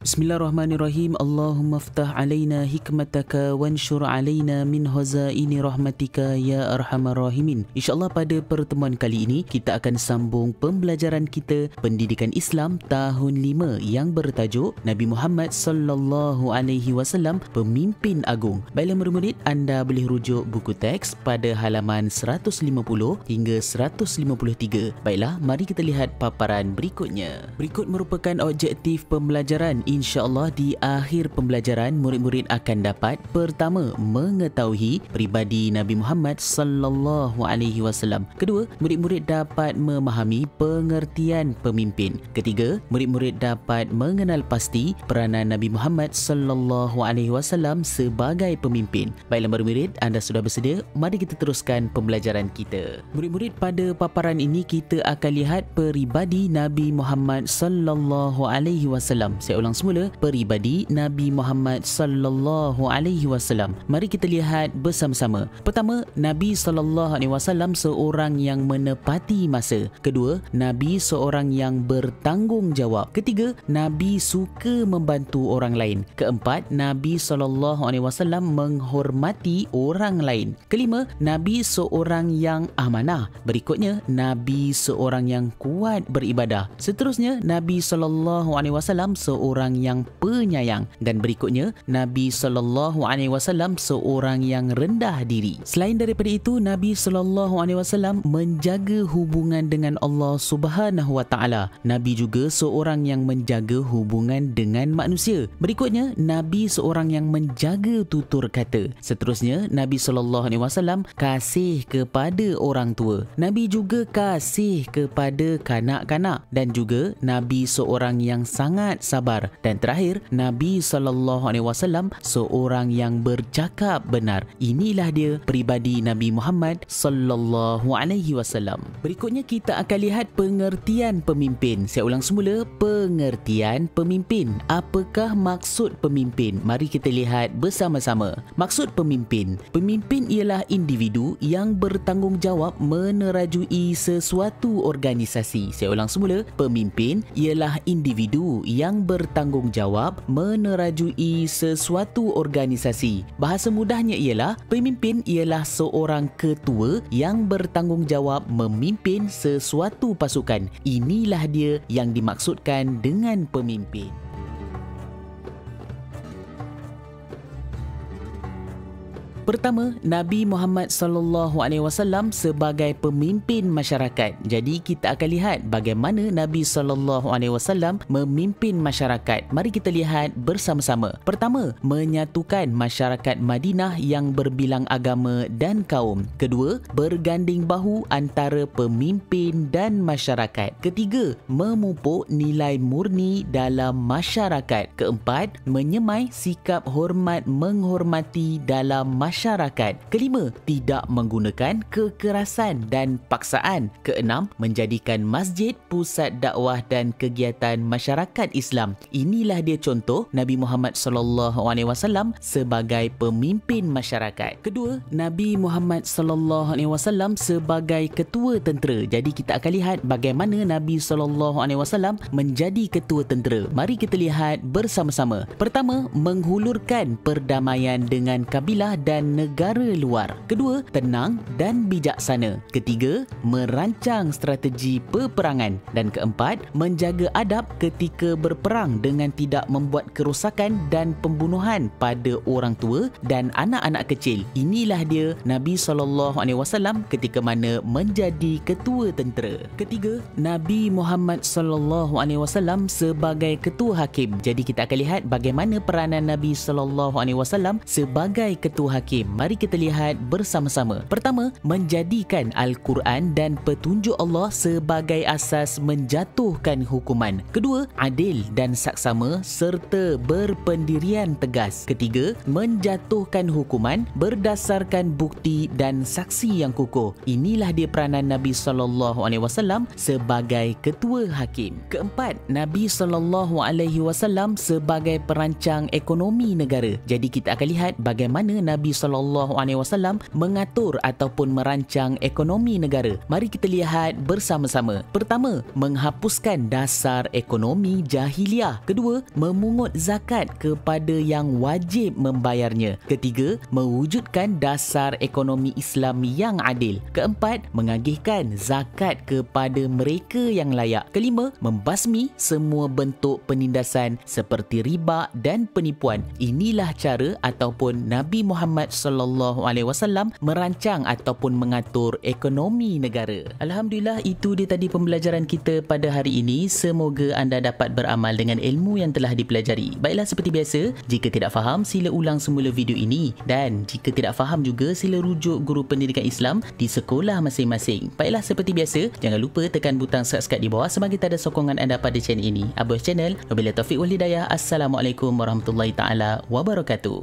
Bismillahirrahmanirrahim. Allahumma ftah alaina hikmataka wanshur alaina min hazaini rahmatika ya arhamar rahimin. InsyaAllah pada pertemuan kali ini kita akan sambung pembelajaran kita Pendidikan Islam tahun 5 yang bertajuk Nabi Muhammad sallallahu alaihi wasallam Pemimpin Agung. Baiklah murid-murid, anda boleh rujuk buku teks pada halaman 150 hingga 153. Baiklah, mari kita lihat paparan berikutnya. Berikut merupakan objektif pembelajaran. InsyaAllah di akhir pembelajaran murid-murid akan dapat: pertama, mengetahui peribadi Nabi Muhammad sallallahu alaihi wasallam. Kedua, murid-murid dapat memahami pengertian pemimpin. Ketiga, murid-murid dapat mengenal pasti peranan Nabi Muhammad sallallahu alaihi wasallam sebagai pemimpin. Baiklah murid-murid, anda sudah bersedia? Mari kita teruskan pembelajaran kita. Murid-murid, pada paparan ini kita akan lihat peribadi Nabi Muhammad sallallahu alaihi wasallam. Saya ulang semula, peribadi Nabi Muhammad sallallahu alaihi wasallam. Mari kita lihat bersama-sama. Pertama, Nabi sallallahu alaihi wasallam seorang yang menepati masa. Kedua, Nabi seorang yang bertanggungjawab. Ketiga, Nabi suka membantu orang lain. Keempat, Nabi sallallahu alaihi wasallam menghormati orang lain. Kelima, Nabi seorang yang amanah. Berikutnya, Nabi seorang yang kuat beribadah. Seterusnya, Nabi sallallahu alaihi wasallam seorang yang penyayang, dan berikutnya Nabi sallallahu alaihi wasallam seorang yang rendah diri. Selain daripada itu, Nabi sallallahu alaihi wasallam menjaga hubungan dengan Allah Subhanahu wa taala. Nabi juga seorang yang menjaga hubungan dengan manusia. Berikutnya, Nabi seorang yang menjaga tutur kata. Seterusnya, Nabi sallallahu alaihi wasallam kasih kepada orang tua. Nabi juga kasih kepada kanak-kanak, dan juga Nabi seorang yang sangat sabar. Dan terakhir, Nabi sallallahu alaihi wasallam seorang yang bercakap benar. Inilah dia peribadi Nabi Muhammad sallallahu alaihi wasallam. Berikutnya kita akan lihat pengertian pemimpin. Saya ulang semula, pengertian pemimpin. Apakah maksud pemimpin? Mari kita lihat bersama-sama. Maksud pemimpin. Pemimpin ialah individu yang bertanggungjawab menerajui sesuatu organisasi. Saya ulang semula, pemimpin ialah individu yang bertanggungjawab menerajui sesuatu organisasi. Bahasa mudahnya ialah pemimpin ialah seorang ketua yang bertanggungjawab memimpin sesuatu pasukan. Inilah dia yang dimaksudkan dengan pemimpin. Pertama, Nabi Muhammad sallallahu alaihi wasallam sebagai pemimpin masyarakat. Jadi kita akan lihat bagaimana Nabi sallallahu alaihi wasallam memimpin masyarakat. Mari kita lihat bersama-sama. Pertama, menyatukan masyarakat Madinah yang berbilang agama dan kaum. Kedua, berganding bahu antara pemimpin dan masyarakat. Ketiga, memupuk nilai murni dalam masyarakat. Keempat, menyemai sikap hormat menghormati dalam masyarakat. Kelima, tidak menggunakan kekerasan dan paksaan. Keenam, menjadikan masjid pusat dakwah dan kegiatan masyarakat Islam. Inilah dia contoh Nabi Muhammad sallallahu alaihi wasallam sebagai pemimpin masyarakat. Kedua, Nabi Muhammad sallallahu alaihi wasallam sebagai ketua tentera. Jadi kita akan lihat bagaimana Nabi sallallahu alaihi wasallam menjadi ketua tentera. Mari kita lihat bersama-sama. Pertama, menghulurkan perdamaian dengan kabilah dan negara luar. Kedua, tenang dan bijaksana. Ketiga, merancang strategi peperangan. Dan keempat, menjaga adab ketika berperang dengan tidak membuat kerosakan dan pembunuhan pada orang tua dan anak-anak kecil. Inilah dia Nabi SAW ketika mana menjadi ketua tentera. Ketiga, Nabi Muhammad SAW sebagai ketua hakim. Jadi kita akan lihat bagaimana peranan Nabi SAW sebagai ketua hakim. Mari kita lihat bersama-sama. Pertama, menjadikan Al-Quran dan petunjuk Allah sebagai asas menjatuhkan hukuman. Kedua, adil dan saksama serta berpendirian tegas. Ketiga, menjatuhkan hukuman berdasarkan bukti dan saksi yang kukuh. Inilah dia peranan Nabi SAW sebagai ketua hakim. Keempat, Nabi SAW sebagai perancang ekonomi negara. Jadi kita akan lihat bagaimana Nabi SAW mengatur ataupun merancang ekonomi negara? Mari kita lihat bersama-sama. Pertama, menghapuskan dasar ekonomi jahiliah. Kedua, memungut zakat kepada yang wajib membayarnya. Ketiga, mewujudkan dasar ekonomi Islam yang adil. Keempat, mengagihkan zakat kepada mereka yang layak. Kelima, membasmi semua bentuk penindasan seperti riba dan penipuan. Inilah cara ataupun Nabi Muhammad SAW merancang ataupun mengatur ekonomi negara. Alhamdulillah, itu dia tadi pembelajaran kita pada hari ini. Semoga anda dapat beramal dengan ilmu yang telah dipelajari. Baiklah, seperti biasa, jika tidak faham sila ulang semula video ini, dan jika tidak faham juga sila rujuk guru pendidikan Islam di sekolah masing-masing. Baiklah, seperti biasa, jangan lupa tekan butang subscribe di bawah sebagai tanda sokongan anda pada channel ini. Abos channel, wabillahi taufiq wal hidayah. Assalamualaikum warahmatullahi taala wabarakatuh.